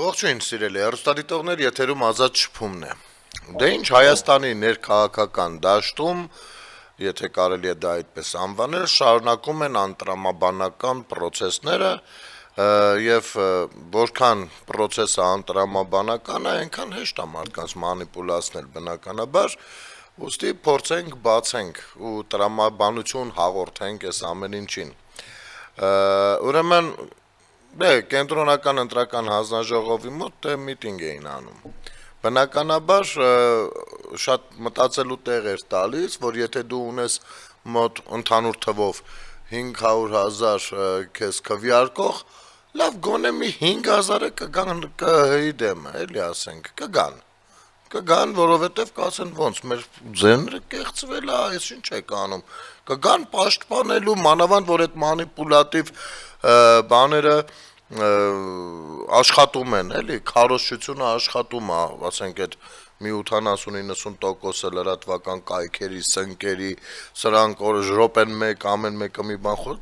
Ողջույն սիրելի հեռուստադիտողներ, եթերում Ազատ շփումն է։ Դե ինչ Հայաստանի ներքաղաքական դաշտում, եթե կարելի է դա այդպես անվանել, շարունակում են անտրամաբանական process-ները եւ որքան process-ը անտրամաբանական է, այնքան հեշտ է մարդկանց մանիպուլացնել բնականաբար, ուստի փորձենք բացենք ու տրամաբանություն հաղորդենք այս ամեն ինչին։ Ուրեմն կենտրոնական ընտրական հանձնաժողովի մոտ միտինգ էին անում։ Բնականաբար շատ մտածելու տեղ էր տալիս, որ եթե դու ունես մոտ ընդհանուր թվով 500,000 քեզ քվեարկող, լավ գոնե մի 5,000-ը կգան ԿՀ-ի դեմը, էլի ասենք, կգան, որովհետև կասեն ոնց, մեր ձեռները կեղծվել է, այս ինչ եք անում, կգան պաշտպանելու, մանավանդ, որ այդ մանիպուլատիվ բաները աշխատում են, էլի, քարոզչությունը աշխատում է, ասենք այդ մի 80-90% լրատվական կայքերի, սնկերի, սրանք րոպեն մեկ, ամեն մեկը մի բան խոր,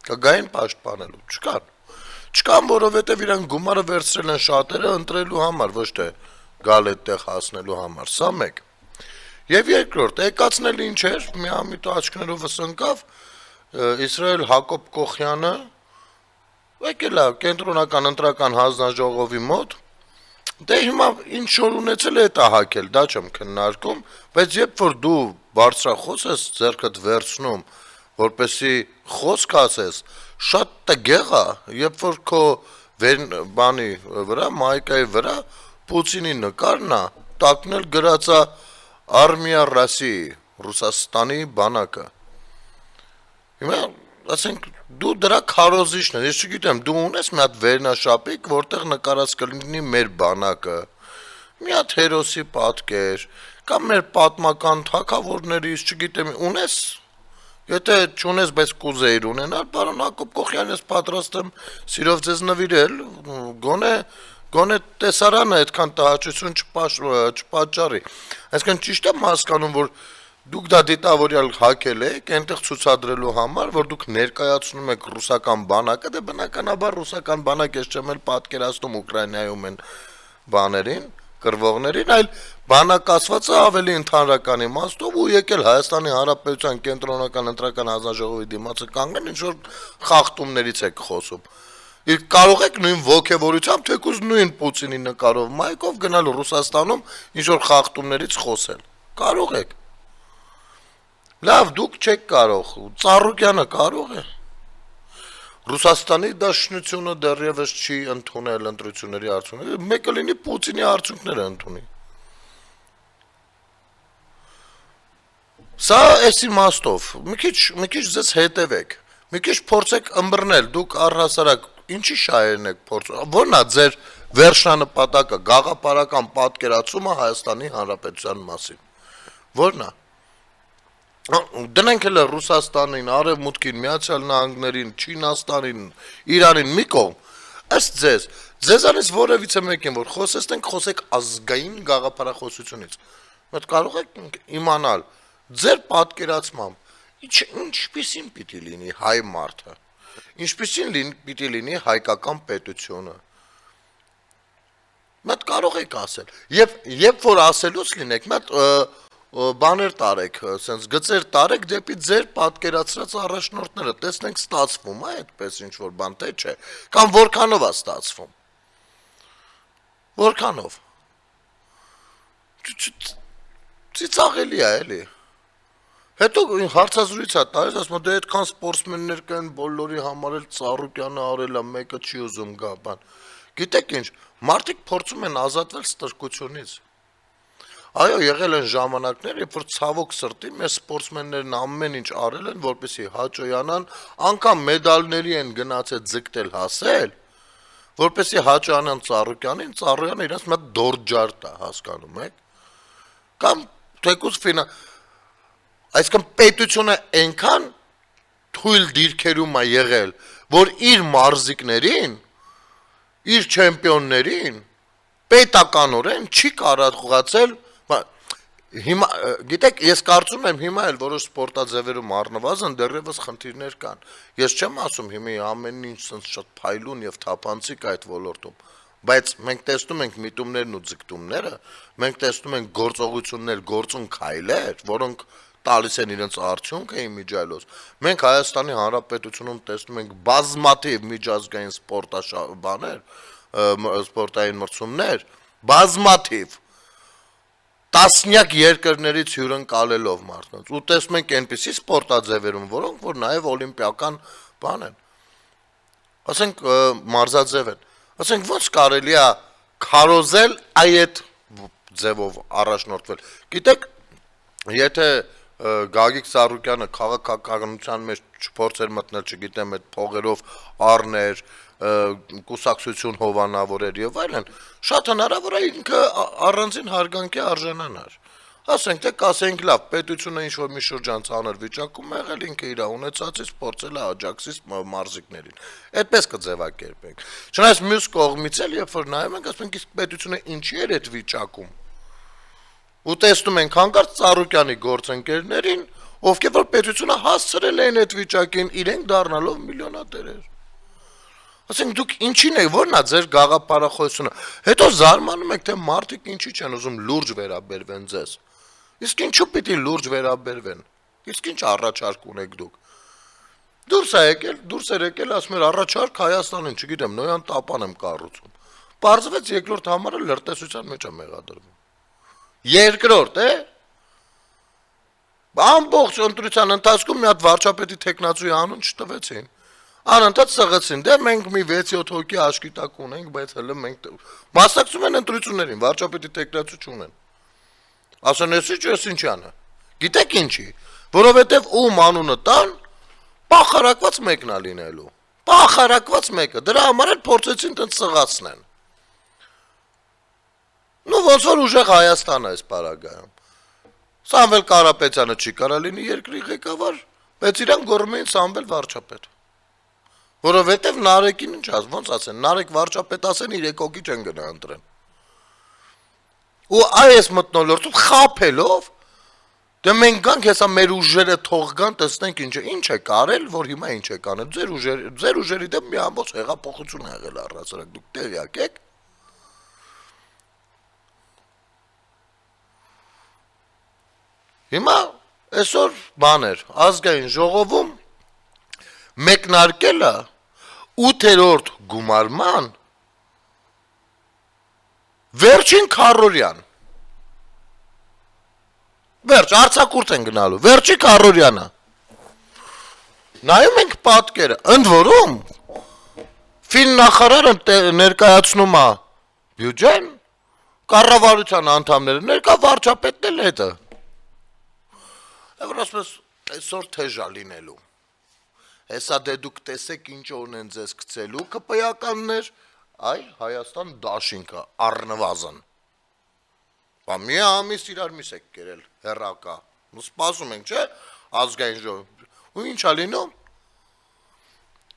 կգային պաշտպանելու, չկան, որովհետև իրանք գումարը վերցրել են շատերը ընտրելու համար, ոչ թե գալ այդտեղ հասնելու համար, սա մեկ։ Եվ երկրորդ, եկածն էլ ինչ էր, միամիտ աչքներովս ընկավ, Իսրայել Հակոբ Կոխյանը եկել է կենտրոնական ընտրական հանձնաժողովի մոտ, դե հիմա ինչ որ ունեցել է դա հակել, դա չեմ քննարկում, բայց երբ որ դու բարձրախոս ես ձեռքդ վերցնում, որպեսի խոսք ասես, շատ տգեղ է, երբ որ քո բանի վրա, մայկայի վրա Պուտինի նկարն է, տակնել գրած է Արմիա Ռոսիի, Ռուսաստանի բանակը։ Հիմա, ասենք, դու դրա քարոզիչն ես, ես չգիտեմ, դու ունես մի հատ վերնաշապիկ, որտեղ նկարած կլինի մեր բանակը, մի հատ հերոսի պատկեր, կամ մեր պատմական թագավորներից, չգիտեմ, ունես, եթե չունես, բայց կուզեիր ունենալ, պարոն Հակոբ Կոխյան, ես պատրաստ եմ սիրով ձեզ նվիրել, գոնե տեսարանը այդքան տհաճություն չպատճառի, այսինքն ճիշտ եմ հասկանում, որ դուք դա դիտավորյալ հակել եք, այնտեղ ցուցադրելու համար, որ դուք ներկայացնում եք ռուսական բանակը, դե բնականաբար ռուսական բանակ ես չեմ էլ պատկերացնում Ուկրաինայում են բաներին, կռվողներին, այլ բանակացվածը ավելի ընդհանրական իմաստով ու եկել Հայաստանի Հանրապետության կենտրոնական ընտրական հանձնաժողովի դիմացը կանգնել, ինչ որ խախտումներից եք խոսում։ Կարող եք նույն ոգևորությամբ, թեկուզ նույն Պուտինի նկարով մայկով գնալ Ռուսաստանում ինչ որ խախտումներից խոսել։ Կարող եք։ Լավ, դուք չեք կարող, Ծառուկյանը կարող է։ Ռուսաստանի Դաշնությունը դեռևս չի ընդունել ընտրությունների արդյունքները, մեկը լինի Պուտինի արդյունքները ընդունի։ Սա էս իմաստով, մի քիչ ձեզ հետևեք, մի քիչ փորձեք ըմբռնել, դուք առհասարակ ինչի շահերն եք փորձում, որն է ձեր վերջնանպատակը, գաղափարական պատկերացումը Հայաստանի Հանրապետության մասին, որն է։ Դնենք էլ Ռուսաստանին, Արևմուտքին, Միացյալ Նահանգներին, Չինաստանին, Իրանին մի կողմ, ըստ ձեզանից որևիցե մեկին, որ խոսեցնենք, խոսեք ազգային գաղափարախոսությունից, մոտ կարող եք իմանալ, ձեր պատկերացմամբ, ինչպիսին պիտի լինի հայ մարդը, ինչպիսին պիտի լինի հայկական պետությունը, մոտ կարող եք ասել, եւ երբ որ ասելուց լինեք, մոտ բաներ տարեք, sense գծեր տարեք դեպի ձեր պատկերացրած առաջնորդները, տեսնենք ստացվում է այդպես ինչ որ բան թե չէ, կամ որքանով է ստացվում։ Որքանով։ Ծիծաղելի է, էլի։ Հետո հարցազրույց է տալիս, ասում դե այդքան սպորտսմեններ կան, բոլորի համար էլ Ծառուկյանը արել է, մեկը չի ուզում գա, բան։ Գիտեք ինչ, մարդիկ փորձում են ազատվել ստրկությունից։ Այո, եղել են ժամանակներ, երբ որ ցավոք սրտի մեր սպորտսմեններն ամեն ինչ արել են, որպեսզի հաճոյանան, անգամ մեդալների են գնացել ձգտել հասել, որպեսզի հաճոյանան Ծառուկյանին, Ծառուկյանը իրաց մի հատ դորջար տա, հասկանում եք։ Կամ թեկուզ այսինքն պետությունը այնքան թույլ դիրքերում է եղել, որ իր մարզիկներին, իր չեմպիոններին պետականորեն չի կարողացել Հիմա գիտեք, ես կարծում եմ հիմա էլ որոշ սպորտաձևերում առնվազն դեռևս խնդիրներ կան։ Ես չեմ ասում հիմա ամեն ինչ sense շատ փայլուն եւ թափանցիկ այդ ոլորտում, բայց մենք տեսնում ենք միտումներն ու ձգտումները, մենք տեսնում ենք գործողություններ, գործուն քայլեր, որոնք տալիս են իրենց արդյունքը իմիջիայլոց։ Մենք Հայաստանի Հանրապետությունում տեսնում ենք բազմաթիվ միջազգային սպորտային մրցումներ, բազմաթիվ տասնյակ երկրներից հյուրընկալելով մարդկանց ու տեսնում ենք այնպիսի սպորտաձևերում, որոնք որ նաև օլիմպիական բան են, ասենք մարզաձև են, ասենք ոնց կարելի է քարոզել այդ ձևով առաջնորդվել։ Գիտեք, եթե Գագիկ Սարուկյանը քաղաքականության մեջ չփորձեր մտնել, չգիտեմ, այդ փողերով առներ, կուսակցություն հովանավորեր եւ այլն, շատ հնարավոր է ինքը առանձին հարգանքի արժանանար։ Ասենք թե կասենք լավ, պետությունը ինչ որ մի շրջան ցաներ վիճակում եղել, ինքը իր ունեցածից փորձել է աջակցի մարզիկներին։ Այդպես կձևակերպենք։ Չնայած մյուս կողմից էլ երբ որ նայում ենք, ասենք իսկ պետությունը ինչի էր այդ վիճակում։ Ու տեսնում ենք հանկարծ Ծառուկյանի գործընկերներին, ովքեր որ պետությունը հասցրել են այդ վիճակին, իրենք դառնալով միլիոնատերեր։ Ասենք դուք ինչին եք, որն է ձեր գաղափարախոսությունը։ Հետո զարմանում եք, թե մարդիկ ինչի չեն ուզում լուրջ վերաբերվեն ձեզ։ Իսկ ինչու պիտի լուրջ վերաբերվեն։ Իսկ ինչ առաջարկ ունեք դուք։ Դուրս էր եկել, ասում էր առաջարկ Հայաստանին, չգիտեմ, Նոյան տապան եմ կառուցում։ Պարզվեց երկրորդ համարը լրտեսության մեջ է մեղադրվում։ Երկրորդ, ամբողջ ընտրության ընթացքում մի հատ վարչապետի տեխնացուի անուն չտվեցին։ Անընդհատ սղացին, դե մենք մի 6-7 հոգի աշկի տակ ունենք, բայց հələ մենք մասնակցում են ընտրություններին, վարչապետի տեխնացու չունեն։ Ասեն ես ինչի՞անը։ Գիտեք ինչի, որովհետև ում անունը տան, պախարակված մեկն է լինելու։ Պախարակված մեկը, դրա համար էլ փորձեցին տենց սղացնեն։ Ну ոնց որ ուժեղ Հայաստանը այս պարագայում։ Սամվել Կարապետյանը չի կարա լինի երկրի ղեկավար, բայց իրան գոռում էին Սամվել վարչապետ։ Որովհետև Նարեկին ինչ ասում, ոնց ասեն, Նարեկ վարչապետ ասեն 3 հոգի չեն գնա ընտրեն։ Ու այս մտնոլորտում խափելով, դե մենք գանք հեսա մեր ուժերը թող գան, տեսնենք ինչ է կարել, որ հիմա ինչ է կանել։ Ձեր ուժերի դեմ մի ամբողջ հեղափոխություն ա եղել առհասարակ, դուք տեղյակ եք։ Հիմա այսօր բաներ, ազգային ժողովում մեկնարկելը 8-րդ գումարման վերջին քառորյան։ Վերջ, արձակուրդ են գնալու, վերջի քառորյանը։ Նայում ենք պատկերը, ընդ որում ֆիննախարարը ներկայացնում է բյուջեն, կառավարության անդամները ներկա վարչապետն էլ հետը։ Ասես այսօր թեժա լինելու։ Հեսա դե դուք տեսեք ինչ ունեն ձեզ գցելու ԿՊ-ականներ, այ Հայաստան դաշինքը առնվազն։ Բա մի ամիս իրար միս եք կերել հերակա։ Ու սպասում ենք, չէ՞, ազգային ժողով։ Ու ինչ ա լինում։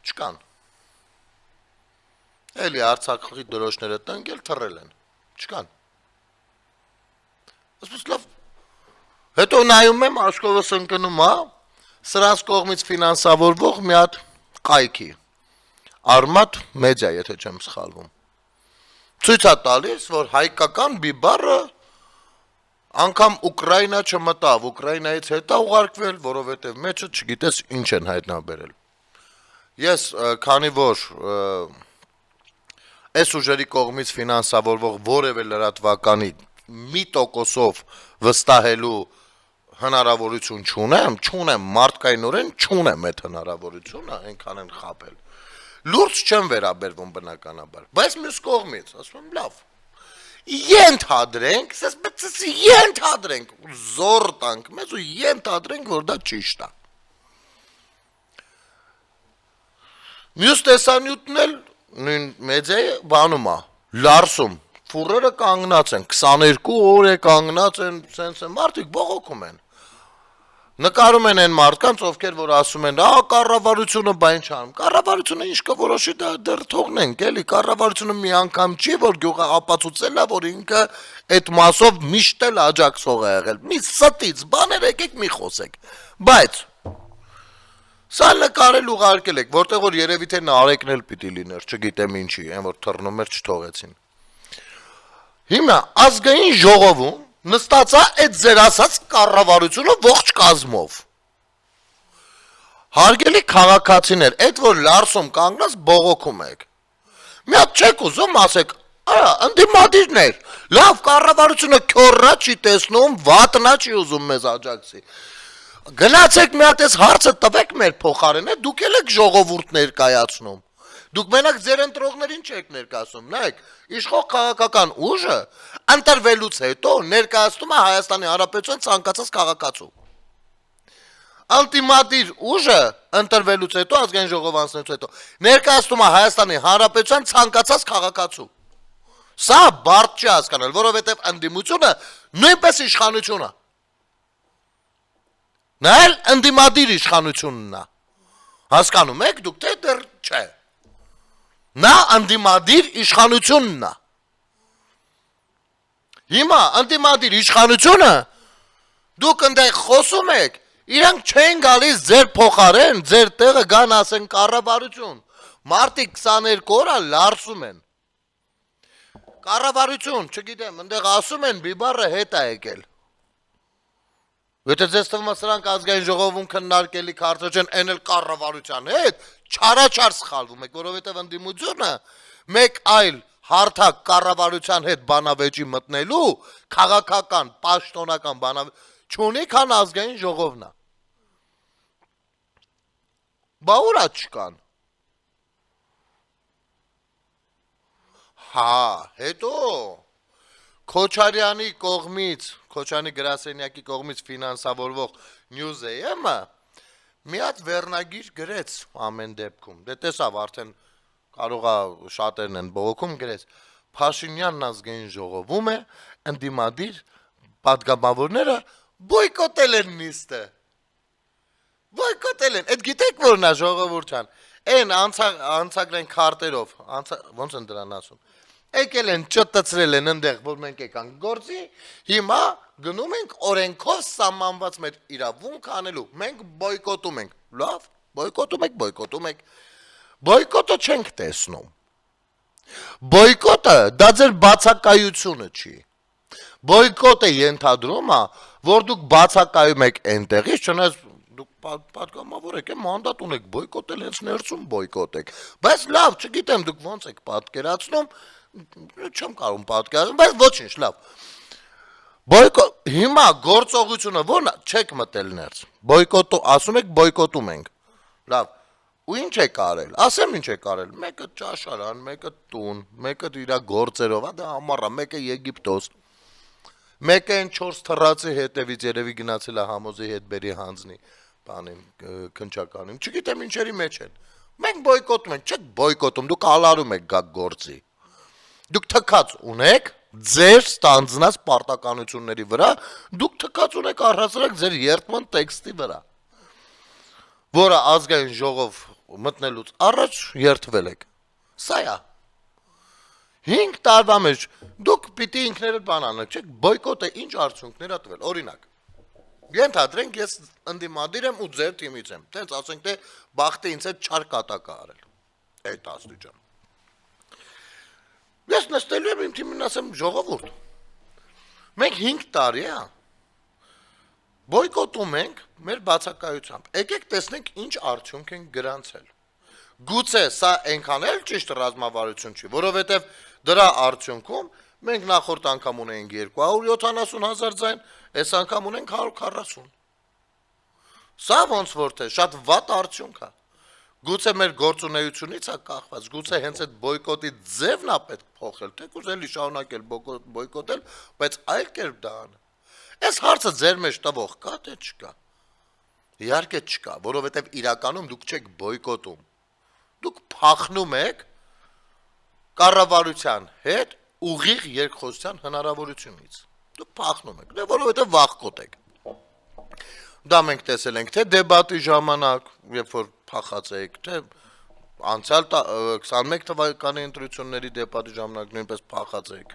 Չկան։ Էլի Արցախի դրոշները տնկել թռել են։ Չկան։ Ասես լավ։ Հետո նայում եմ Աշխովս ընկնում է սրանց կողմից ֆինանսավորվող մի հատ կայքի Արմատ մեդիա, եթե չեմ սխալվում։ Ցույց է տալիս, որ հայկական բիբարը անգամ Ուկրաինա չմտավ, Ուկրաինայից հետա ուղարկվել, որովհետև մեջը չգիտես ինչ են հայտնաբերել։ Ես քանի որ այս ուժերի կողմից ֆինանսավորվող որևէ լրատվականի 1%-ով վստահելու հնարավորություն չունեմ, մարդկայնորեն չունեմ այդ հնարավորությունը, այնքան են խապել։ Լուրջ չեմ վերաբերվում բնականաբար, բայց մյուս կողմից, ասում եմ լավ, ենթադրենք, զոր տանք մեզ ու ենթադրենք, որ դա ճիշտ է։ Մյուս տեսանյութն էլ նույն մեդիայի բանում է, լարսում, ֆուրերը կանգնած են, 22 օր է կանգնած են, սենց են, մարդիկ բողոքում են։ Նկարում են այն մարդկանց, ովքեր որ ասում են, կառավարությունը բան չանում։ Կառավարությունը ինչ կորոշի դա դեռ թողնենք, էլի, կառավարությունը մի անգամ չի, որ գյուղը ապացուցել է, որ ինքը այդ մասով միշտ էլ աջակցող է եղել։ Մի ստից բաներ եկեք մի խոսեք։ Բայց սա նկարել ուղարկել եք, որտեղ որ երևի թե նարեկն էլ պիտի լիներ, չգիտեմ ինչի, այն որ թռնում էր չթողեցին։ Հիմա ազգային ժողովում նստածա այդ ձեր ասած կառավարությունը ողջ կազմով։ Հարգելի քաղաքացիներ, այդ որ լարսում կանգնած բողոքում եք։ Մի հատ չեք ուզում ասեք, ընդդիմադիրներ, լավ կառավարությունը քյոռա չի տեսնում, վատնա չի ուզում մեզ աջակցի։ Գնացեք մի հատ այս հարցը տվեք մեր փոխարենը, դուք էլ եք ժողովուրդ ներկայացնում։ Դուք մենակ ձեր ընտրողներին չեք ներկայացնում, նայեք, իշխող քաղաքական ուժը ընտրվելուց հետո ներկայացնում է Հայաստանի Հանրապետության ցանկացած քաղաքացու։ Անտիմադիր ուժը ընտրվելուց հետո ազգային ժողով անցնելուց հետո ներկայացնում է Հայաստանի Հանրապետության ցանկացած քաղաքացու։ Սա բարդ չի հասկանալ, որովհետև ընդդիմությունը նույնպես իշխանություն է։ Նա էլ ընդդիմադիր իշխանությունն է։ Հասկանում եք դուք թե դեռ չէ։ Նա ընդդիմադիր իշխանությունն է։ Հիմա ընդդիմադիր իշխանությունը դուք ընդեղ խոսում եք, իրանք չեն գալիս ձեր փոխարեն, ձեր տեղը գան ասեն կառավարություն։ Մարտի 22 օրը լարսում են։ Կառավարություն, չգիտեմ, ընդեղ ասում են բիբարը հետ է եկել։ Եթե ձեզ թվում է սրանք ազգային ժողովում քննարկելի քարտը չեն, այն էլ կառավարության հետ, չարաչար սխալվում եք, որովհետև ընդդիմությունը մեկ այլ հարթակ կառավարության հետ բանավեճի մտնելու քաղաքական, պաշտոնական բանավեճ չունի, քան ազգային ժողովն է։ Բա ուրա չկան։ Հա, հետո Քոչարյանի կողմից, Քոչարյանի գրասենյակի կողմից ֆինանսավորվող News.am-ը մի հատ վերնագիր գրեց ամեն դեպքում։ Դե տեսավ արդեն կարող է շատերն են բողոքում գրեց։ Փաշինյանն ազգային ժողովում է, ընդդիմադիր պատգամավորները բոյկոտել են նիստը։ Բոյկոտել են։ Այդ գիտեք որն է ժողովուրդյան։ Այն անցագրային քարտերով, ոնց են դրան ասում։ Եկել են չտծրել են ընդեղ, որ մենք եկանք գործի, հիմա գնում ենք օրենքով սահմանված մեր իրավունք անելու, մենք բոյկոտում ենք, լավ, բոյկոտում եք, բոյկոտը չենք տեսնում, բոյկոտը դա ձեր բացակայությունը չի, բոյկոտը ենթադրում է, որ դուք բացակայում եք այնտեղից, չնայած դուք պատգամավոր եք, մանդատ ունեք, բոյկոտել հենց ներսում բոյկոտեք, բայց լավ, չգիտեմ դուք ոնց եք պատկերացնում, չեմ կարող պատկերացնել, բայց ոչինչ, լավ։ Հիմա գործողությունը ո՞րն է, չեք մտել ներս։ Ասում եք բոյկոտում ենք։ Լավ։ Ու ինչ եք արել։ Ասեմ ինչ եք արել։ Մեկը ճաշարան, մեկը տուն, մեկը իր գործերով, դա ամառա, մեկը Եգիպտոս։ Մեկը այն 4 թռածի հետևից երևի գնացել է համոզի հետ բերի հանձնի, բանին, քնչականին։ Չգիտեմ ինչերի մեջ են։ Մենք բոյկոտում ենք, չեք բոյկոտում, դուք ալարում եք գա գործի։ Դուք թքած ունեք ձեր ստանձնած պարտականությունների վրա, դուք թքած ունեք առհասարակ ձեր երդման տեքստի վրա, որը ազգային ժողով մտնելուց առաջ երդվել եք։ Սա է։ 5 տարվա մեջ դուք պիտի ինքներդ բան անեք, չէ՞, բոյկոտը ինչ արդյունքներ է տվել, օրինակ։ Ենթադրենք ես ընդդիմադիր եմ ու ձեր թիմից եմ, տենց ասենք թե բախտը ինձ հետ չար կատակ է արել։ Այդ աստիճան։ Ես նստելու եմ իմ թիմին ասեմ ժողովուրդ։ Մենք 5 տարի է բոյկոտում ենք մեր բացակայությամբ։ Եկեք տեսնենք ինչ արդյունք են գրանցել։ Գուցե սա այնքան էլ ճիշտ ռազմավարություն չի, որովհետև դրա արդյունքում մենք նախորդ անգամ ունենք 270,000 ձայն, այս անգամ ունենք 140։ Սա ոնց որ թե շատ վատ արդյունք է։ Գուցե մեր գործունեությունից է կախված, գուցե հենց այդ բոյկոտի ձևն է պետք փոխել, թեկուզ էլի շարունակել բոյկոտել, բայց այլ կերպ դա անել։ Այս հարցը ձեր մեջ տվող կա թե չկա։ Իհարկե չկա, որովհետև իրականում դուք չեք բոյկոտում։ Դուք փախնում եք կառավարության հետ ուղիղ երկխոսության հնարավորությունից։ Դուք փախնում եք, որովհետև վախկոտ եք։ Դա մենք տեսել ենք թե դեբատի ժամանակ, երբ որ փախած էիք, թե անցյալ 21 թվականի ընտրությունների դեբատի ժամանակ նույնպես փախած էիք։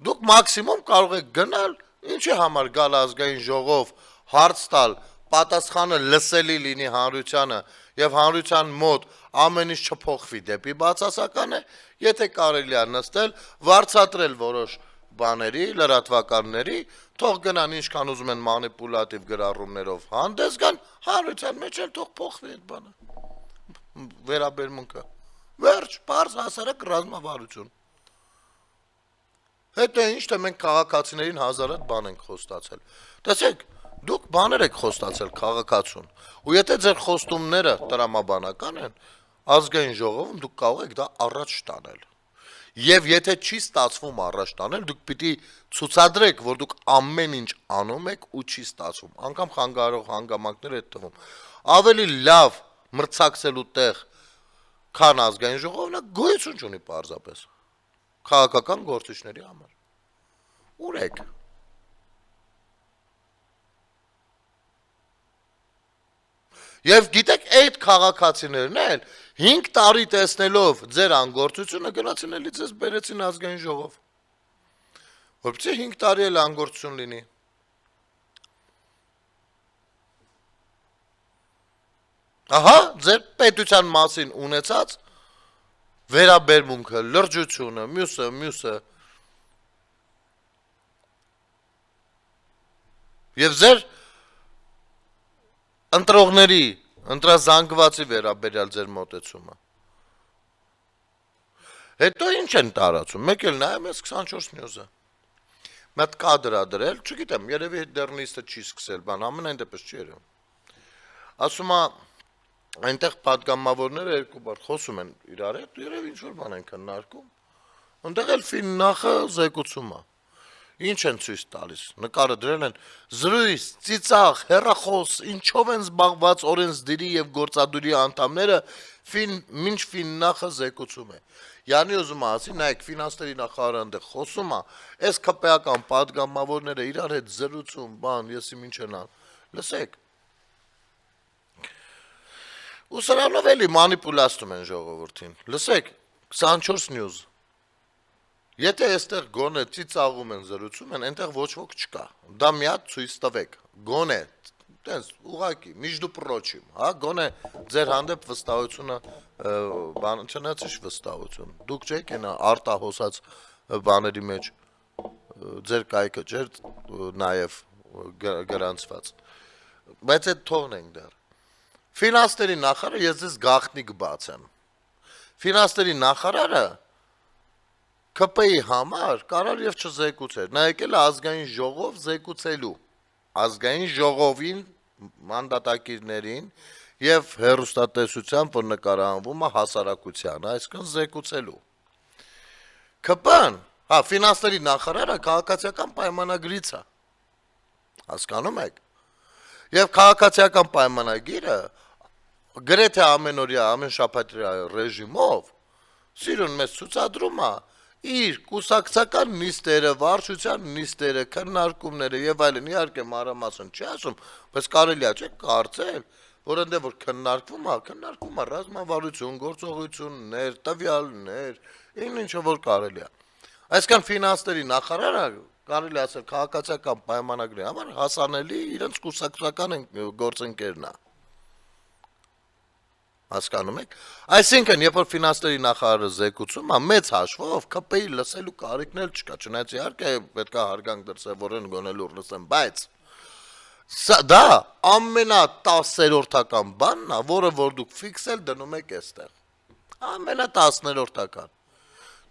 Դուք մաքսիմում կարող եք գնալ, ինչի համար գալ ազգային ժողով, հարց տալ, պատասխանը լսելի լինի հանրությանը եւ հանրության մոտ ամեն ինչ չփոխվի դեպի բացասականը, եթե կարելի է նստել, վարձատրել որոշ բաների, լրատվականների, թող գնան ինչքան ուզում են մանիպուլատիվ գրառումներով հանդես գան, հանրության մեջ էլ թող փոխվի այդ բանը։ Վերաբերմունքը։ Վերջ, բարձ հասարակ ռազմավարություն։ Հետո ինչ թե մենք քաղաքացիներին հազարատ բան ենք խոստացել։ Տեսեք, դուք բաներ եք խոստացել քաղաքացուն։ Ու եթե ձեր խոստումները տրամաբանական են, ազգային ժողովում դուք կարող եք դա առաջ տանել։ Եվ եթե չի ստացվում առաջ տանել, դուք պիտի ցուցադրեք, որ դուք ամեն ինչ անում եք ու չի ստացվում։ Անկամ խանգարող հանգամանքներ այդ տվում։ Ավելի լավ մրցակցելու տեղ, քան ազգային ժողովն է, գոյություն չունի պարզապես քաղաքական գործիչների համար։ Ուր եք։ Եվ գիտեք, այդ քաղաքացիներն էլ 5 տարի տեսնելով ձեր անգործությունը գնացին էլի ձեզ բերեցին ազգային ժողով։ Որպեսզի 5 տարի էլ անգործություն լինի։ Ահա, ձեր պետության մասին ունեցած վերաբերմունքը, լրջությունը, մյուսը եւ ձեր ընտրողների, ընտրազանգվածի վերաբերյալ ձեր մոտեցումը։ Հետո ինչ են տարածում, մեկ էլ նայեմ ես 24 նյուզը։ Մետ կադր ա դրել, չգիտեմ, երևի դեռ նիստը չի սկսել, բան, ամենայն դեպս չի երևում։ Ասում ա, այնտեղ պատգամավորները երկու բար խոսում են իրար հետ, երևի ինչ-որ բան են քննարկում։ Այնտեղ էլ Ֆիննախը զեկուցում ա։ Ինչ են ցույց տալիս, նկարը դրել են զրույց, ծիծաղ, հեռախոս, ինչով են զբաղված օրենսդիրի եւ գործադուլի անդամները, մինչ Ֆիննախը զեկուցում է։ Յանի ուզում ասի, նայեք, ֆինանսների նախարարը այնտեղ խոսում է, այս ԿՊ-ական պատգամավորները իրար հետ զրուցում, բան, եսի ինչ են ան։ Լսեք։ Ու սրանով էլի մանիպուլացնում են ժողովրդին։ Լսեք, 24 news։ Եթե այստեղ գոնե ծիծաղում են, զրուցում են, այնտեղ ոչ ոք չկա։ Դա մի հատ ցույց տվեք։ Գոնե, տենց ուղակի, միջդու պրոչիմ, հա, գոնե ձեր հանդեպ վստահությունը բան չնացիշ վստահություն։ Դուք չեք այնա արտահոսած բաների մեջ ձեր կայքը չէր նաև գրանցված։ Բայց այդ թողնենք դեռ։ Ֆինանսների նախարարը ես ձեզ գաղտնիք բացեմ։ Ֆինանսների նախարարը ԿՊ-ի համար կարար եւ չզեկուցեր։ Նա եկել է ազգային ժողով զեկուցելու։ Ազգային ժողովին, մանդատակիրներին եւ հերոստատեսությամբ, որ նկարահանվում է հասարակությանը, այսինքն զեկուցելու։ ԿՊ-ն, հա, ֆինանսների նախարարը քաղաքացիական պայմանագրից է։ Հասկանում եք։ Եվ քաղաքացիական պայմանագիրը գրեթե ամենօրյա, ամեն շաբաթյա ռեժիմով սիրուն մեծ ցուցադրում է իր կուսակցական նիստերը, վարչության նիստերը, քննարկումները եւ այլն, իհարկե մանրամասն չի ասում, բայց կարելի է չէ կարծել, որ այնտեղ որ քննարկվում է ռազմավարություն, գործողություններ, տվյալներ, ինչը որ կարելի է։ Այսինքն ֆինանսների նախարարը կարելի ասել քաղաքացիական պայմանագրի համար հասանելի իրենց կուսակցական գործընկերն է։ Հասկանում եք։ Այսինքն, երբ որ ֆինանսների նախարարը զեկուցում է, մեծ հաշվով ԿՊ-ի լսելու կարիքն էլ չկա, չնայած իհարկե պետք է հարգանք դրսևորեն գոնելու լսեն, բայց դա ամենա10-րդական բանն է, որը որ դուք ֆիքսել դնում եք այստեղ։ Ամենա10-րդական։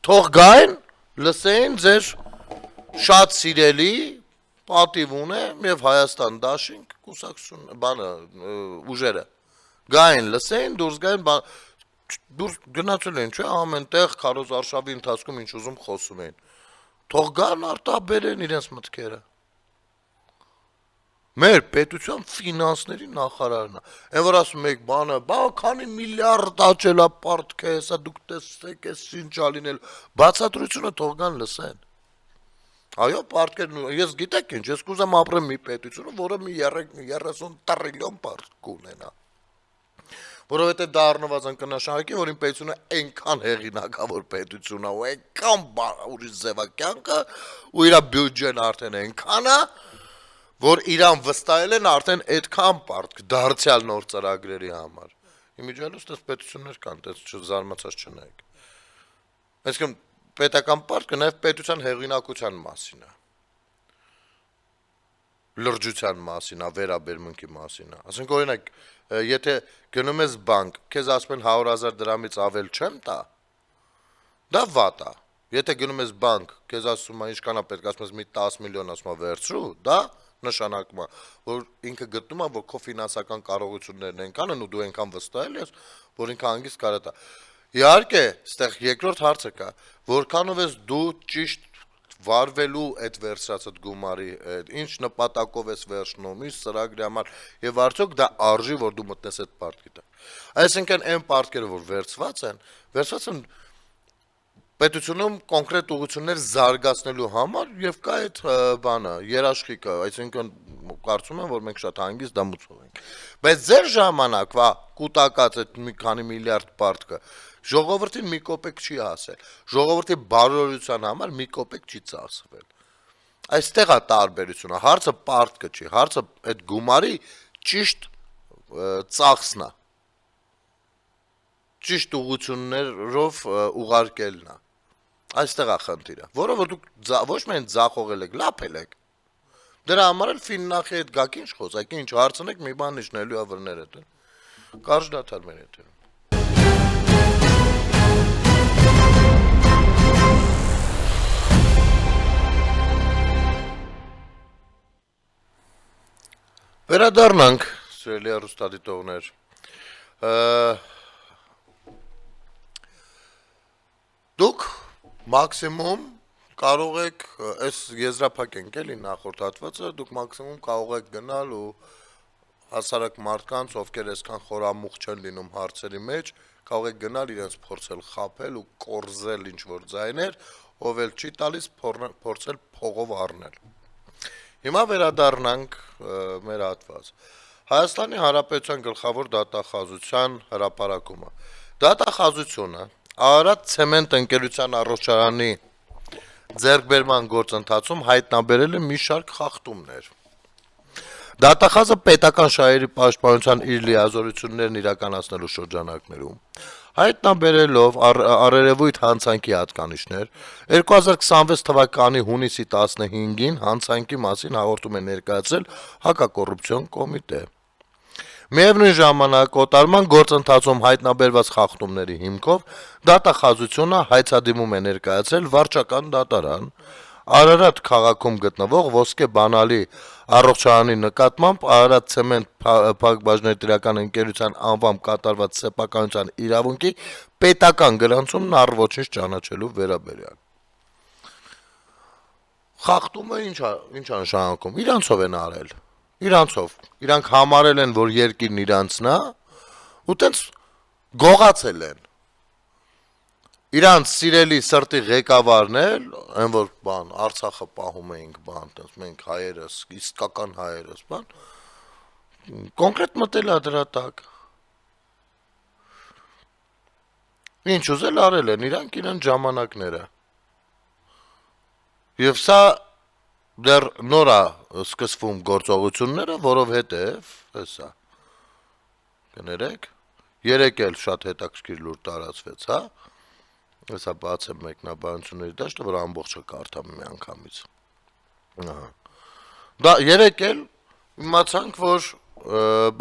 Թող գային, լսեին ձեր շատ սիրելի պատիվ ունեմ եւ Հայաստան դաշինք կուսակցություն բանը ուժերը գային լսեին դուրս գային դուրս գնացել են չէ ամենտեղ քարոզարշավի ընթացքում ինչ ուզում խոսում էին թող գան արտաբերեն իրենց մտքերը մեր պետության ֆինանսների նախարարն է այն որ ասում եք բանը բա քանի միլիարդ աճել է պարտքը հեսա դուք տեսեք էս ինչ ա լինել բացատրությունը թող գան լսեն Այո, պարտքերն ես գիտեք ինչ, ես կուզեմ ապրեմ մի պետությունը, որը մի 30 տրիլիոն պարտք կունենա։ Որովհետև դա առնվազն կնշանակի, որ իմ պետությունը այնքան հեղինակավոր պետություն է, ու այնքան ուրիշ ձևակյանքը, ու իր բյուջեն արդեն այնքան է, որ իրան վստահել են արդեն այդքան պարտք դարձյալ նոր ծրագրերի համար։ Իմիջիալուց դες պետություններ կան, դες չզարմացած չնայեք։ Այսինքն պետական պարտքը նաև պետության հեղինակության մասին է։ Լրջության մասին, վերաբերմունքի մասին։ Ասենք օրինակ, եթե գնում ես բանկ, քեզ ասում են 100,000 դրամից ավել չեմ տա, դա վատ է։ Եթե գնում ես բանկ, քեզ ասում է ինչքան է պետք, ասում ես մի 10 միլիոն, ասում է վերցրու, դա նշանակում է, որ ինքը գտնում է, որ քո ֆինանսական կարողություններն այնքան են ու դու այնքան վստահել ես, որ ինքը հանգիստ կարող է տա։ Իհարկե, այստեղ երկրորդ հարցը կա, որքանով ես դու ճիշտ վարվելու այդ վերցրածդ գումարի ինչ նպատակով ես վերցնում, ինչ ծրագրի համար եւ արդյոք դա արժի, որ դու մտնես այդ պարտքի տակ։ Այսինքն այն պարտքերը, որ վերցված են պետությունում կոնկրետ ուղղություններ զարգացնելու համար եւ կա այդ բանը, երաշխիքը, այսինքն կարծում եմ, որ մենք շատ հանգիստ դա մուծում ենք։ Բայց ձեր ժամանակվա կուտակած այդ մի քանի միլիարդ պարտքը ժողովրդին մի կոպեկ չի հասել։ Ժողովրդի բարօրության համար մի կոպեկ չի ծախսվել։ Այստեղ է տարբերությունը, հարցը պարտքը չի, հարցը այդ գումարի ճիշտ ծախսն է։ Ճիշտ ուղղություններով ուղարկելն է։ Այստեղ է խնդիրը, որը որ դուք ոչ միայն ձախողել եք, լափել եք։ Դրա համար էլ ֆիննախի հետ գաք ինչ խոսակ, ինչ հարցնեք, մի բան իջնելու է վրներ հետ։ Կարճ դադար մեր եթերում։ Վերադառնանք, սիրելի հեռուստադիտողներ։ Դուք մաքսիմում կարող եք, այս եզրափակ ենք էլի նախորդ հատվածը, դուք մաքսիմում կարող եք գնալ ու հասարակ մարդկանց, ովքեր այսքան խորամուխ չեն լինում հարցերի մեջ, կարող եք գնալ իրենց փորձել խաբել ու կորզել ինչ-որ ձայներ, ով էլ չի տալիս փորձել փողով առնել։ Հիմա վերադառնանք մեր հատված։ Հայաստանի Հանրապետության գլխավոր դատախազության հրապարակումը։ Դատախազությունը Արարատ ցեմենտ ընկերության առողջարանի ձեռքբերման գործընթացում հայտնաբերել է մի շարք խախտումներ։ Դատախազը պետական շահերի պաշտպանության իր լիազորություններն իրականացնելու շրջանակներում հայտնաբերելով առերևույթ հանցանքի հատկանիշներ 2026 թվականի հունիսի 15-ին հանցանքի մասին հաղորդում է ներկայացրել հակակոռուպցիոն կոմիտե։ Միևնույն ժամանակ կոտարման գործընթացում հայտնաբերված խախտումների հիմքով դատախազությունը հայցադիմում է ներկայացրել վարչական դատարան Արարատ քաղաքում գտնվող ոսկե բանալի առողջարանի նկատմամբ Արարատ ցեմենտ փակbaşıնետիրական ընկերության անվամբ կատարված սեփականության իրավունքի պետական գրանցումն առ ոչինչ ճանաչելու վերաբերյալ։ Խախտումը ինչ է նշանակում։ Իրանցով են արել։ Իրանք համարել են, որ երկիրն իրանցն է, ու տենց գողացել են։ Իրանց սիրելի սրտի ղեկավարն էլ, այն որ բան Արցախը պահում էինք, բան, տենց մենք հայերս, իսկական հայերս, բան, կոնկրետ մտել է դրա տակ։ Ինչ ուզել արել են, իրանք իրեն ժամանակները։ Եվ սա դեռ նոր է սկսվում գործողությունները, որովհետև, հեսա, կներեք, երեկ էլ շատ հետաքրքիր լուր տարածվեց, հա, հեսա բացեմ մեկնաբանությունների դաշտը, որ ամբողջը կարդամ մի անգամից։ Դա երեկ էլ իմացանք, որ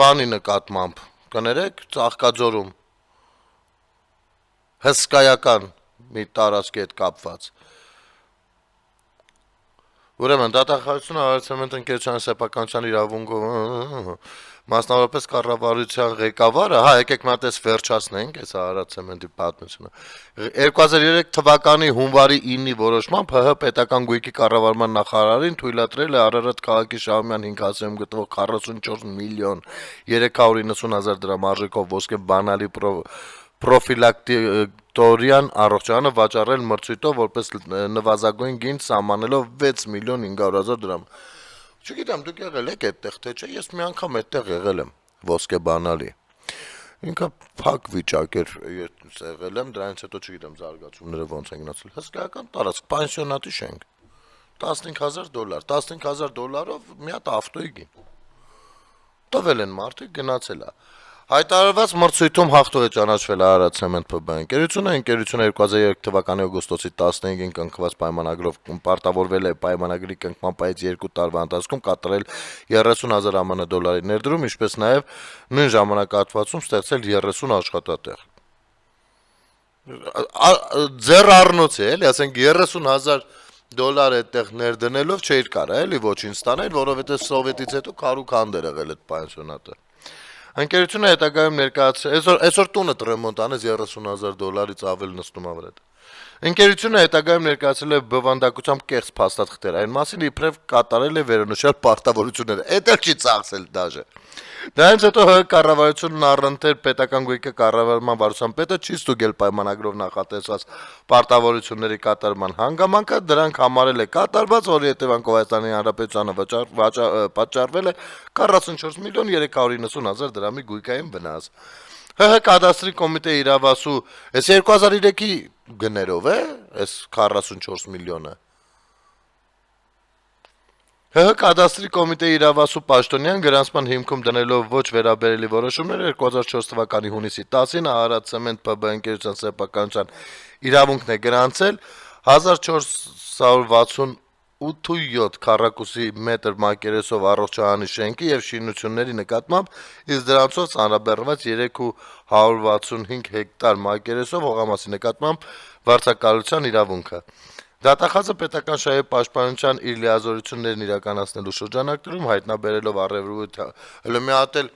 բանի նկատմամբ, կներեք, Ծաղկաձորում հսկայական մի տարածքի հետ կապված Ուրեմն դատախազությունը Արարատ ցեմենտ ընկերության սեփականության իրավունքով մասնավորապես կառավարության ղեկավարը, հա, եկեք մի հատ էս վերջացնենք, այս Արարատ ցեմենտի պատմությունը։ 2003 թվականի հունվարի 9-ի որոշմամբ ՀՀ պետական գույքի կառավարման նախարարին թույլատրել է Արարատ քաղաքի Շահումյան 5 հասցեում գտնվող 44 միլիոն 390 հազար դրամ արժեքով ոսկե բանալի պրոֆիլակտորիան առողջարանը վաճառել մրցույթով որպես նվազագույն գին սահմանելով 6 միլիոն 500 հազար դրամ։ Չգիտեմ, դուք եղել եք այդտեղ թե չէ, ես մի անգամ այդտեղ եղել եմ ոսկե բանալի։ Ինքը փակ վիճակ էր, ես եղել եմ, դրանից հետո չգիտեմ զարգացումները ոնց են գնացել։ Հսկայական տարածք, պանսիոնատի շենք։ $15,000, $15,000-ով մի հատ ավտոյի գին։ Տվել են մարդիկ, գնացել է։ Հայտարարված մրցույթում հաղթող է ճանաչվել Արարատ Ցեմենտ ՓԲ ընկերությունը 2003 թվականի օգոստոսի 15-ին կնքված պայմանագրով պարտավորվել է պայմանագրի կնքման պայից 2 տարվա ընթացքում կատարել 30,000 ԱՄՆ դոլարի ներդրում, ինչպես նաև նույն ժամանակահատվածում ստեղծել 30 աշխատատեղ։ Ձեր առնոց է, էլի, ասենք 30,000 դոլար այդտեղ ներդնելով չէր կարա, էլի ոչինչ ստանել, որովհետեւ սովետից հետո քարուքանդ էր եղել այդ պանսիոնատը։ Ընկերությունը հետագայում ներկայացրել, այսօր տունը ռեմոնտ անես 30,000 դոլարից ավել նստում ա վրա։ Ընկերությունը հետագայում ներկայացրել է բովանդակությամբ կեղծ փաստաթղթեր, այն մասին իբրև կատարել է վերոնշյալ պարտավորությունները։ Էդ էլ չի ծախսել դաժե։ Դրանից հետո ՀՀ կառավարությունն առընթեր պետական գույքը կառավարման վարչության պետը չի ստուգել պայմանագրով նախատեսված պարտավորությունների կատարման հանգամանքը, դրանք համարել է կատարված, որի հետևանքով Հայաստանի Հանրապետությանը պատճառվել է 44 միլիոն 390 հազար դրամի գույքային վնաս։ ՀՀ կադաստրի կոմիտե իրավասու, այս 2003-ի գներով է, այս 44 միլիոնը։ ՀՀ կադաստրի կոմիտեի իրավասու Պաշտոնյան գրանցման հիմքում դնելով ոչ վերաբերելի որոշումներ 2004 թվականի հունիսի 10-ին Արարատ Ցեմենտ ՓԲ ընկերության սեփականության իրավունքն է գրանցել 1468.7 քառակուսի մետր մակերեսով առողջարանի շենքի եւ շինությունների նկատմամբ, իսկ դրանցով ծանրաբեռնված 365 հեկտար մակերեսով հողամասի նկատմամբ վարձակալության իրավունքը։ Դատախազը պետական շահի պաշտպանության իր լիազորություններն իրականացնելու շրջանակներում հայտնաբերելով առևրույթ հələ մի հատ էլ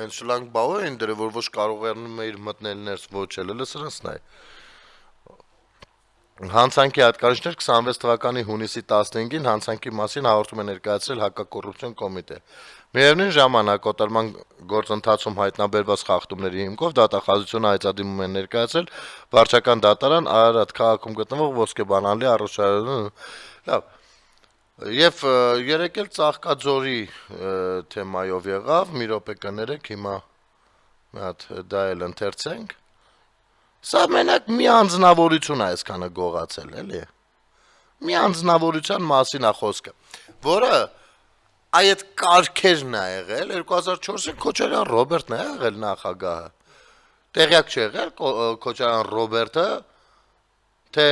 այն շլանկ բաղը են դրել, որ ոչ կարողանում է իր մտնել ներս ոչ էլ սրանցն է։ Հանցանքի հատկանիշներ 26 թվականի հունիսի 15-ին հանցանքի մասին հաղորդում է ներկայացրել հակակոռուպցիոն կոմիտե։ Միևնույն ժամանակ կոտրման գործընթացում հայտնաբերված խախտումների հիմքով դատախազությունը հայտարարում է ներկայացրել վարչական դատարան Արարատ քաղաքում գտնվող ոսկեբանալի առողջարանը։ Լավ։ Եվ երեք էլ Ծաղկաձորի թեմայով եղավ, մի րոպե կներեք, հիմա մի հատ դա էլ ընթերցենք։ Սա մենակ մի անձնավորություն է այսքանը գողացել, էլի։ Մի անձնավորության մասին է խոսքը, որը այդ կարգերն է եղել 2004-ին Քոչարյան Ռոբերտն է եղել նախագահը։ Տեղյակ չի եղել Քոչարյան Ռոբերտը, թե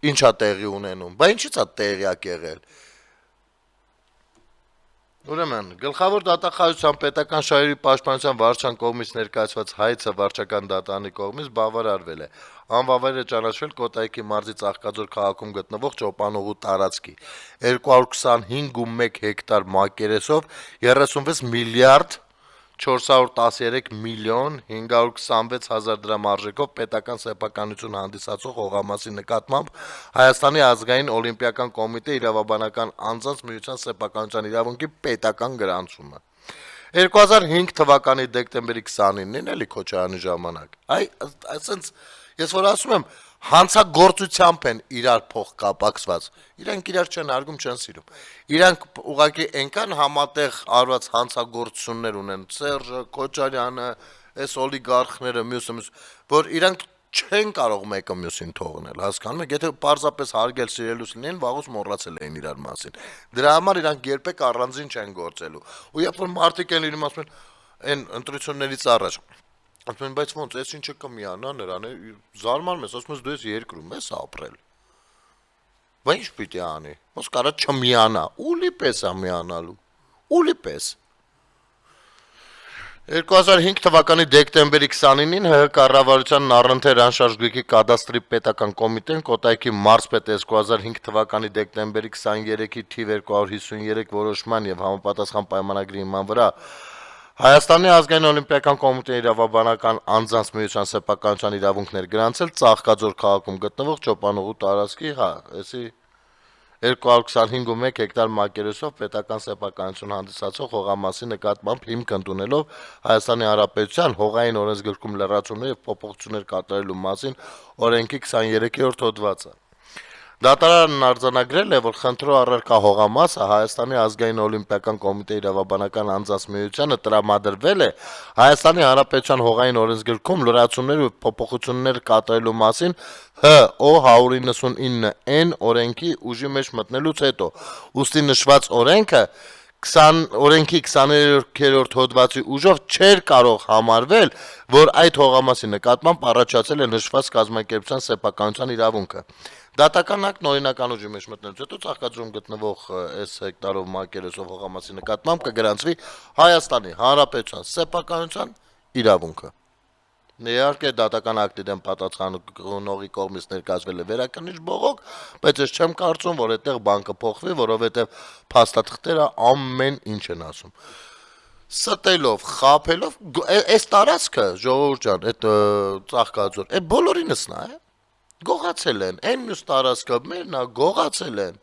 ինչա տեղի ունենում, բա ինչից է տեղյակ եղել։ Ուրեմն, գլխավոր դատախազության պետական շահերի պաշտպանության վարչության կողմից ներկայացված հայցը վարչական դատարանի կողմից բավարարվել է։ Անվավեր է ճանաչվել Կոտայքի մարզի Ծաղկաձոր քաղաքում գտնվող Ճոպանուղու տարածքի 225.1 հեկտար մակերեսով 36 միլիարդ 413 միլիոն 526 հազար դրամ արժեքով պետական սեփականություն հանդիսացող հողամասի նկատմամբ Հայաստանի ազգային օլիմպիական կոմիտե իրավաբանական անձանց միության սեփականության իրավունքի պետական գրանցումը 2005 թվականի դեկտեմբերի 29-ին էլի Քոչարյանի ժամանակ։ Այսինքն ես որ ասում եմ հանցագործությամբ են իրար փող կապակցված, իրանք իրար չեն արգում, չեն սիրում, իրանք ուղղակի այնքան համատեղ արված հանցագործություններ ունեն, Սերժը, Քոչարյանը, այս օլիգարխները, մյուսը, որ իրանք չեն կարող մեկը մյուսին թողնել, հասկանում եք, եթե պարզապես հարգել սիրելուց լինեն, վաղուց մոռացել էին իրար մասին, դրա համար իրանք երբեք առանձին չեն գործելու, ու երբ որ մարդիկ են լինում ասում են, այն ընտրություններից առաջ ասում են, բայց ոնց, այս ինչը կմիանա նրան, զարմանում ես, ասում ես դու ես երկրում ես ապրել, բա ինչ պիտի անի, ոնց կարա չմիանա, ուլի պես է միանալու, ուլի պես։ 2005 թվականի դեկտեմբերի 29-ին ՀՀ կառավարությանն առընթեր անշարժ գույքի կադաստրի պետական կոմիտեն Կոտայքի մարզպետ 2005 թվականի դեկտեմբերի 23-ի թիվ 253 որոշման եւ համապատասխան պայմանագրի հիման վրա Հայաստանի ազգային օլիմպիական կոմիտեի իրավաբանական անձանց միության սեփականության իրավունքներ գրանցել Ծաղկաձոր քաղաքում գտնվող Ճոպանուղու տարածքի, էսի 225.1 հեկտար մակերեսով պետական սեփականություն հանդիսացող հողամասի նկատմամբ հիմք ընդունելով Հայաստանի Հանրապետության հողային օրենսգրքում լրացումներ եւ փոփոխություններ կատարելու մասին օրենքի 23-րդ հոդվածը։ Դատարանն արձանագրել է, որ խնդրո առարկա հողամասը Հայաստանի ազգային օլիմպիական կոմիտեի իրավաբանական անձանց միությանը տրամադրվել է Հայաստանի Հանրապետության հողային օրենսգրքում լրացումներ ու փոփոխություններ կատարելու մասին ՀՕ 199N օրենքի ուժի մեջ մտնելուց հետո, ուստի նշված օրենքի 23-րդ հոդվածի ուժով չէր կարող համարվել, որ այդ հողամասի նկատմամբ առաջացել է նշված կազմակերպության սեփականության իրավունքը։ Դատական ակտն օրինական ուժի մեջ մտնելուց հետո ծաղկաձորում գտնվող այս հեկտարով մակերեսով հողամասի նկատմամբ կգրանցվի Հայաստանի Հանրապետության սեփականության իրավունքը։ Իհարկե դատական ակտի դեմ պատասխանողի կողմից ներկայացվել է վերակնիչ բողոք, բայց ես չեմ կարծում, որ այդտեղ բան կփոխվի, որովհետև փաստաթղթերը ամեն ինչ են ասում։ Ստելով, խաբելով, այս տարածքը, ժողովուրդ ջան, այդ ծաղկաձոր, այդ բոլորինս նա է։ Գողացել են, այն մյուս տարածքը մերն է, գողացել են։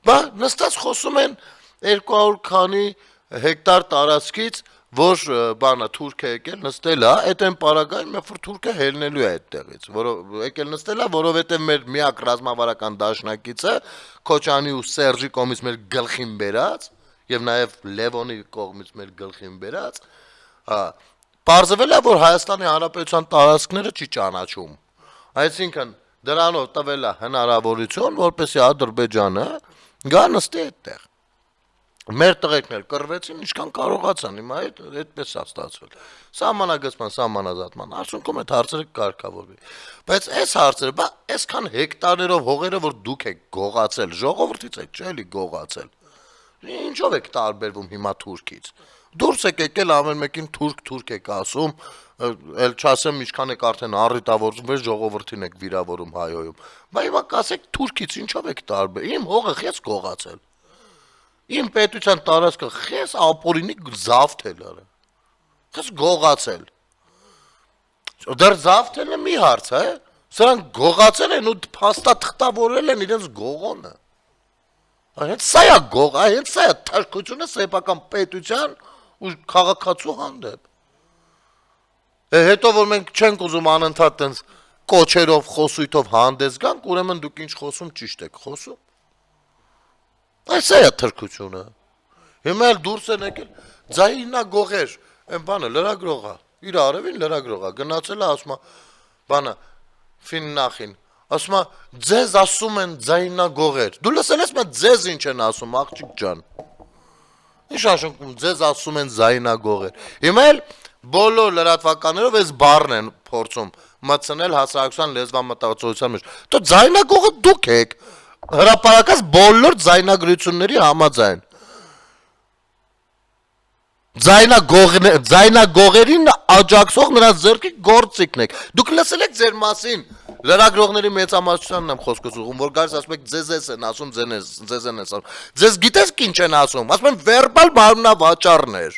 Բա նստած խոսում են 200 քանի հեկտար տարածքից, որ բանը թուրք է եկել նստել է, այդ այն պարագայում, երբ որ թուրքը հելնելու է այդտեղից, եկել նստել է, որովհետև մեր միակ ռազմավարական դաշնակիցը Քոչանի ու Սերժի կողմից մեր գլխին բերած եւ նաեւ Լևոնի կողմից մեր գլխին բերած, պարզվել է, որ Հայաստանի Հանրապետության տարածքները չի ճանաչում։ Այսինքն դրանով տվել է հնարավորություն, որպեսզի Ադրբեջանը գա նստի այդտեղ։ Մեր տղերքներ կռվեցին, ինչքան կարողացան, հիմա այդպես է ստացվել։ Սահմանագծման, սահմանազատման արդյունքում այդ հարցերը կարգավորվի։ Բայց այս հարցերը, բա այսքան հեկտարներով հողերը, որ դուք եք գողացել, ժողովրդից եք, չէ՞ էլի գողացել։ Ինչով եք տարբերվում հիմա թուրքից։ Դուրս եք եկել ամեն մեկին թուրք եք ասում, էլ չասեմ ինչքան եք արդեն առիթավորվում, որ ժողովրդին եք վիրավորում հայոյում։ Բա հիմա կասեք թուրքից ինչով եք տարբեր։ Իմ հողը խես գողացել։ Իմ պետության տարածքը խես ապօրինի զավթել արա։ Խես գողացել։ Դեռ զավթելը մի հարց է, սրանք գողացել են ու փաստաթղթավորել են իրենց գողոնը։ Հենց սա է գող, հենց սա է թաշկությունը սեփական պետության ու քաղաքացու հանդեպ։ Հետո որ մենք չենք ուզում անընդհատ տենց կոչերով, խոսույթով հանդես գանք, ուրեմն դուք ինչ խոսում ճիշտ եք խոսում։ Այս է թրկությունը։ Հիմա էլ դուրս են եկել, ձայնագողեր, այն բանը լրագրողա, իր արևին լրագրողա, գնացել է ասում է, բանը ֆիննախին, ասում է, ձեզ ասում են ձայնագողեր։ Դու լսել ես մա ձեզ ինչ են ասում, աղջիկ ջան։ Ինչ ասում, ձեզ ասում են ձայնագողեր։ Հիմա էլ բոլոր լրատվականներով այս բառն են փորձում մտցնել հասարակության լեզվամտածողության մեջ։ Դու ձայնագողը դուք եք։ Հրապարակած բոլոր ձայնագրությունների համաձայն։ Ձայնագողերին աջակցող նրանց ձեռքի գործիքն եք։ Դուք լսել եք ձեր մասին լրագրողների մեծամասնությանն եմ խոսքս ուղում, որ գալիս ասում եք ձեզ են ասում, ձեզ են ասում։ Ձեզ գիտես ինչ են ասում։ Ասում են վերբալ մարմնավաճառներ։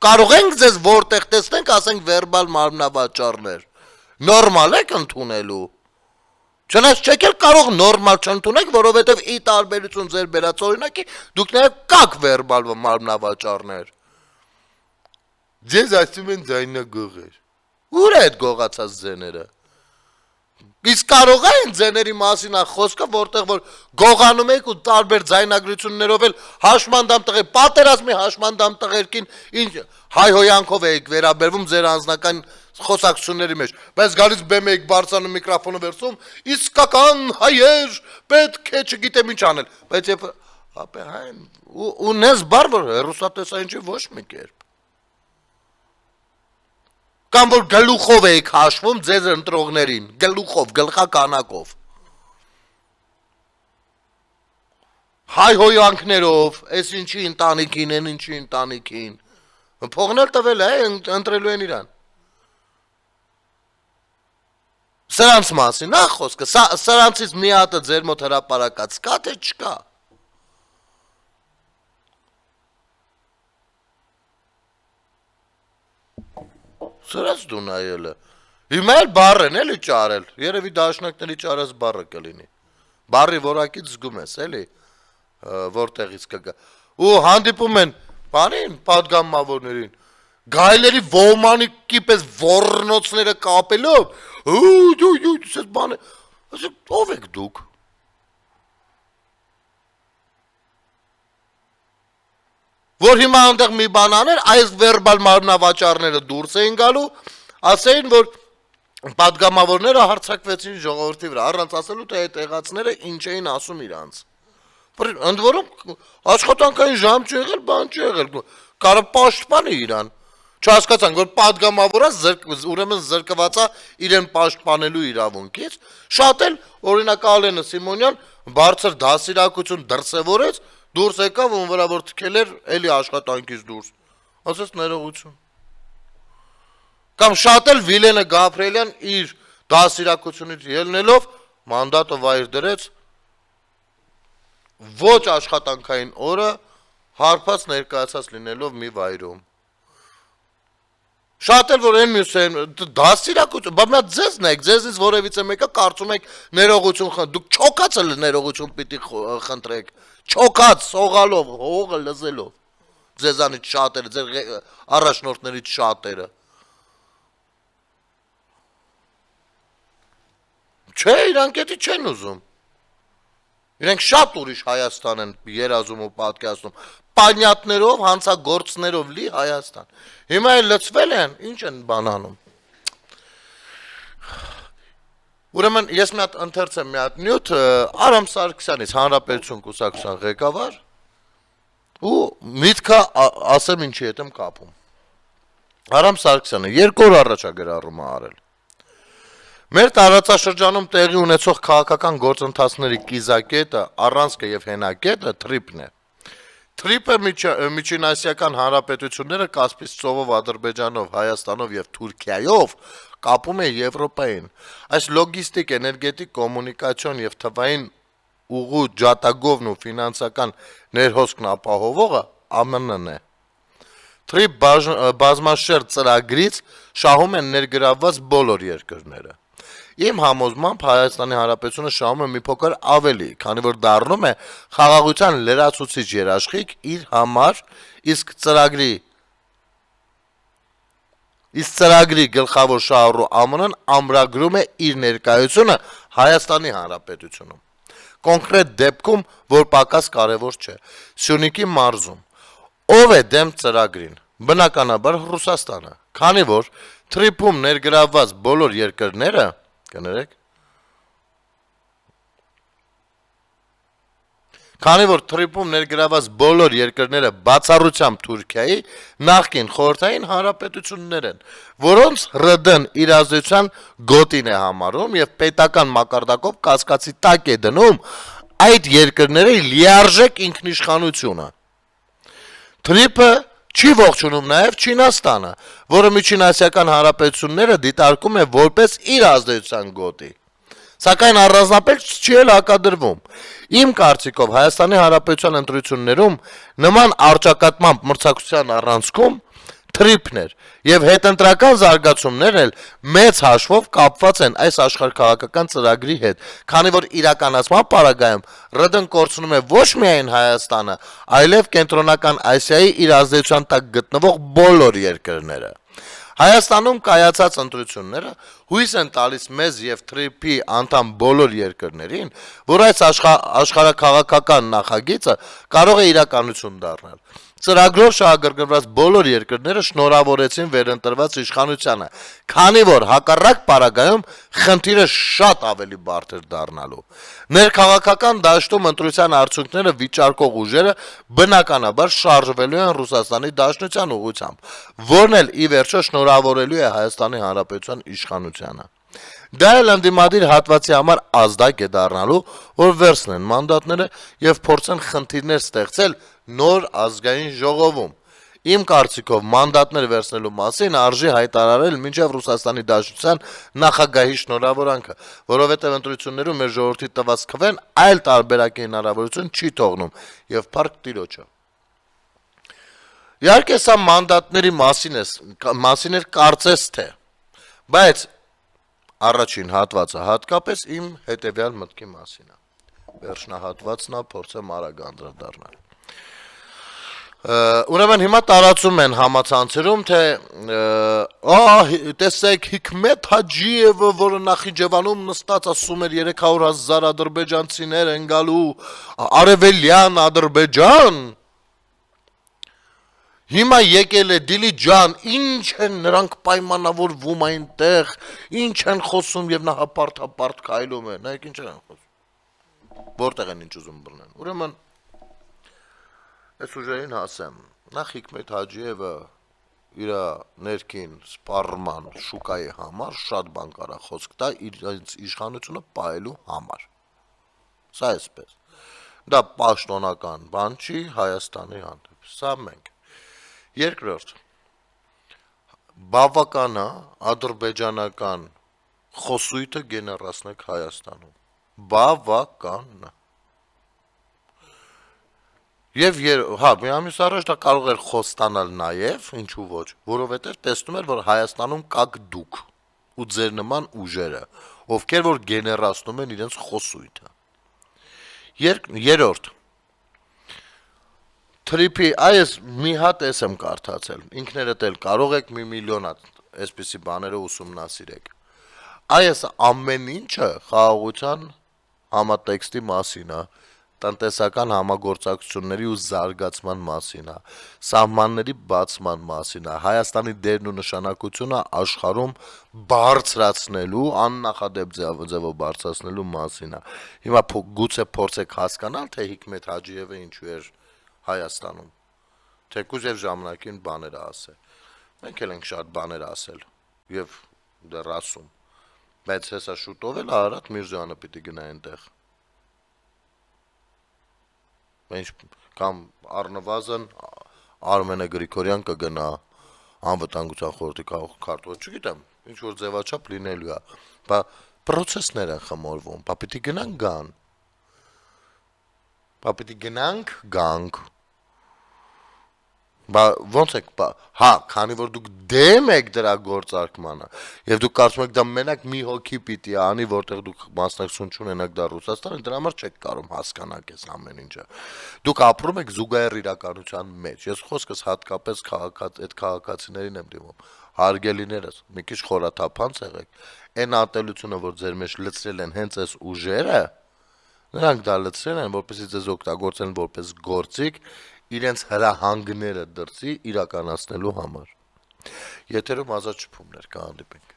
Կարող ենք ձեզ որտեղ տեսնենք, ասենք վերբալ մարմնավաճառներ։ Նորմալ եք ընդունելու։ Չնայած չեք էլ կարող նորմալ չընդունեք, որովհետև ի տարբերություն ձեր բերած օրինակի դուք նաև կաք վերբալ մարմնավաճառներ։ Ձեզ ասում են ձայնագողեր։ Ուր է այդ գողացած ձեները։ Իսկ կարող է այն ձեների մասին է խոսքը, որտեղ որ գողանում եք ու տարբեր ձայնագրություններով էլ հաշմանդամ տղեր, պատերազմի հաշմանդամ տղերքին ինչ հայհոյանքով եք վերաբերվում ձեր անձնական խոսակցությունների մեջ, բայց գալիս բեմ եք բարձրանում միկրոֆոնը վերցում, իսկական հայեր պետք է չգիտեմ ինչ անել, բայց երբ ապե հայն ունես բառ որ հեռուստատեսային ոչ մի կերպ կամ որ գլուխով եք հաշվում ձեզ ընտրողներին, գլուխով, գլխականակով, հայհոյանքներով, այս ինչի ընտանիքին, են ինչի ընտանիքին, փողն էլ տվել է, ընտրելու են իրան։ Սրանց մասին, նա խոսքը, սրանցից մի հատը ձեր մոտ հրապարակած կա, թե չկա։ Սրած դու նայել է։ Հիմա էլ բառ են էլի ճարել, երևի դաշնակների ճարած բառը կլինի։ Բարի որակից զգում ես, էլի, որտեղից կգա։ Ու հանդիպում են բանին, պատգամավորներին, գայլերի ոմանիկի պես ոռնոցները կապելով, դու բան ով եք դուք։ Որ հիմա այնտեղ մի բան աներ, այս վերբալ մարմնավաճառները դուրս էին գալու, ասեին, որ պատգամավորները հարցակվեցին ժողովրդի վրա, առանց ասելու, թե այդ տեղացները ինչ էին ասում իրանց։ Ընդ որում աշխատանքային ժամ չի եղել, բան չի եղել, կարա պաշտպանի իրան։ Չհասկացանք, որ պատգամավորը ուրեմն զրկվածա իրեն պաշտպանելու իրավունքից, շատ էլ օրինակ Ալենը Սիմոնյան բարձր դասիրակություն դրսևորեց, դուրս եկավ ում վրա որ թքել էր էլի աշխատանքից դուրս։ Ասես ներողություն։ Կամ շատ էլ Վիլենը Գաբրիելյան իր դասիրակությունից ելնելով մանդատը վայր դրեց ոչ աշխատանքային օրը հարբած ներկայացած լինելով մի վայրում։ Շատ էլ որ են մյուս են դասիրակություն, բա մի հատ ձեզն եք, ձեզնից որևիցե մեկը կարծում եք ներողություն խնդրեք, դուք չոքած էլ ներողություն պիտի խնդրեք, չոքած, սողալով, հողը լզելով, ձեզանից շատերը, ձեր առաջնորդներից շատերը։ Չէ, իրանք էդի չեն ուզում։ Իրենք շատ ուրիշ Հայաստան են երազում ու պատկերացնում, պանյատներով, հանցագործներով լի Հայաստան։ Հիմա էլ լծվել են, ինչ են բանանում։ Ուրեմն ես մի հատ ընթերցեմ մի հատ նյութ Արամ Սարգսյանից Հանրապետություն կուսակցության ղեկավար ու միտքը ասեմ ինչի հետ եմ կապում։ Արամ Սարգսյանը 2 օր առաջ է գրառում արել։ Մեր տարածաշրջանում տեղի ունեցող քաղաքական գործընթացների կիզակետը, առանցքը եւ հենակետը թրիպն է։ Թրիպը միջինասիական հանրապետությունները Կասպից ծովով, Ադրբեջանով, Հայաստանով եւ Թուրքիայով կապում է Եվրոպային։ Այս լոգիստիկ, էներգետիկ, կոմունիկացիոն եւ թվային ուղու ջատագովն ու ֆինանսական ներհոսքն ապահովողը ԱՄՆ-ն է։ Թրիպ բազմաշերտ ծրագրից շահում են ներգրավված բոլոր երկրները։ Իմ համոզմամբ Հայաստանի Հանրապետությունը շահում է մի փոքր ավելի, քանի որ դառնում է խաղաղության լրացուցիչ երաշխիք իր համար, իսկ ծրագրի գլխավոր շահառու ԱՄՆ-ն ամրագրում է իր ներկայությունը Հայաստանի Հանրապետությունում։ Կոնկրետ դեպքում, որ պակաս կարևոր չէ, Սյունիքի մարզում ով է դեմ ծրագրին։ Բնականաբար Ռուսաստանը, քանի որ թրիփում ներգրավված բոլոր երկրները կներեք։ Քանի որ թրիփում ներգրավված բոլոր երկրները բացառությամբ Թուրքիայի նախկին խորհրդային հանրապետություններ են, որոնց ՌԴ-ն իր ազդեցության գոտին է համարում եւ պետական մակարդակով կասկածի տակ է դնում այդ երկրների լիարժեք ինքնիշխանությունը։ Թրիփը չի ողջունում նաև Չինաստանը, որը միջինասիական հանրապետությունները դիտարկում է որպես իր ազդեցության գոտի։ Սակայն առանձնապես չի էլ հակադրվում։ Իմ կարծիքով Հայաստանի Հանրապետության ընտրություններում նման առճակատման մրցակցության առանցքում թրիփներ եւ հետընտրական զարգացումներ էլ մեծ հաշվով կապված են այս աշխարհքաղաքական ծրագրի հետ, քանի որ իրականացման պարագայում ՌԴ-ն կորցնում է ոչ միայն Հայաստանը, այլև Կենտրոնական Ասիայի իր ազդեցության տակ գտնվող բոլոր երկրները։ Հայաստանում կայացած ընտրությունները հույս են տալիս մեզ եւ թրիփի անդամ բոլոր երկրներին, որ այս աշխարհաքաղաքական նախագիծը կարող է իրականություն դառնալ։ Ծրագրով շահագրգռված բոլոր երկրները շնորհավորեցին վերընտրված իշխանությանը, քանի որ հակառակ պարագայում խնդիրը շատ ավելի բարդ էր դառնալու։ Ներքաղաքական դաշտում ընտրության արդյունքները վիճարկող ուժերը բնականաբար շարժվելու են Ռուսաստանի Դաշնության ուղղությամբ, որն էլ ի վերջո շնորհավորելու է Հայաստանի Հանրապետության իշխանությանը։ Դա էլ ընդդիմադիր հատվածի համար ազդակ է դառնալու, որ վերցնեն մանդատները եւ փորձեն խնդիրներ ստեղծել նոր ազգային ժողովում։ Իմ կարծիքով մանդատներ վերցնելու մասին արժի հայտարարել մինչև Ռուսաստանի Դաշնության նախագահի շնորհավորանքը, որովհետև ընտրություններում մեր ժողովրդի տված քվեն այլ տարբերակի հնարավորություն չի թողնում եւ փառք Տիրոջը։ Իհարկե սա մանդատների մասին էր կարծես թե, բայց առաջին հատվածը հատկապես իմ հետևյալ մտքի մասին է։ վերջնահատվածն է, փորձեմ արագ անդրադառնալ։ Ուրեմն հիմա տարածում են համացանցերում, թե տեսեք Հիկմետ Հաջիևը, որը Նախիջևանում նստած ասում էր 300,000 ադրբեջանցիներ են գալու արևելյան Ադրբեջան, հիմա եկել է Դիլիջան, ինչ են նրանք պայմանավորվում այնտեղ, ինչ են խոսում եւ նա հապարտ քայլում է, նայեք ինչ են խոսում, որտեղ են ինչ ուզում բռնեն։ Ուրեմն այս ուժերին հասեմ, նախ Հիկմետ Հաջիևը իր ներքին սպառման շուկայի համար շատ բան կարա խոսք տա իր իշխանությունը պահելու համար։ Սա էսպես։ Դա պաշտոնական բան չի Հայաստանի հանդեպ։ Սա մենք։ Երկրորդ, բավական է ադրբեջանական խոսույթը գեներացնեք Հայաստանում։ Բավական է։ Եվ մի ամիս առաջ դա կարող էր խոս ստանալ նաև, ինչու ոչ, որովհետև տեսնում էր, որ Հայաստանում կաք դուք ու ձեր նման ուժերը, ովքեր որ գեներացնում են իրենց խոսույթը։ Երրորդ, Թրիփի, այս մի հատ ես եմ կարդացել, ինքներդ էլ կարող եք մի միլիոն այսպիսի բաները ուսումնասիրեք։ Այս ամեն ինչը խաղաղության համատեքստի մասին է, տնտեսական համագործակցությունների ու զարգացման մասին է, սահմանների բացման մասին է, Հայաստանի դերն ու նշանակությունը աշխարհում բարձրացնելու, աննախադեպ ձևով բարձրացնելու մասին է։ Հիմա գուցե փորձեք հասկանալ, թե Հիկմետ Հաջիևը ինչու էր Հայաստանում, թեկուզ եւ ժամանակին բաներ ասել։ Մենք էլ ենք շատ բաներ ասել եւ դեռ ասում, բայց հեսա շուտով էլ Արարատ Միրզոյանը պիտի գնա այնտեղ։ Կամ առնվազն Արմենը Գրիգորյան կգնա անվտանգության խորհրդի քարտուղար, չգիտեմ, ինչ որ ձևաչափ լինելու է, բա պրոցեսներ են խմորվում, բա պիտի գնանք գան, բա պիտի գնանք գանք, բա ոնց եք, հա, քանի որ դուք դեմ եք դրա գործարկմանը, եւ դուք կարծում եք դա մենակ մի հոգի պիտի անի, որտեղ դուք մասնակցություն չունենաք դա Ռուսաստանը, դրա համար չեք կարող հասկանալ այս ամեն ինչը։ Դուք ապրում եք զուգահեռ իրականության մեջ։ Ես խոսքս հատկապես այդ քաղաքացիներին եմ դիմում։ Հարգելիներս, մի քիչ խորաթափանց եղեք։ Այն ատելությունը, որ ձեր մեջ լցրել են հենց այս ուժերը, նրանք դա լցրել են, որպեսզի ձեզ օգտագործեն որպես գործիք իրենց հրահանգները դրսի իրականացնելու համար։ Եթերում Ազատ շփումներ, կհանդիպենք։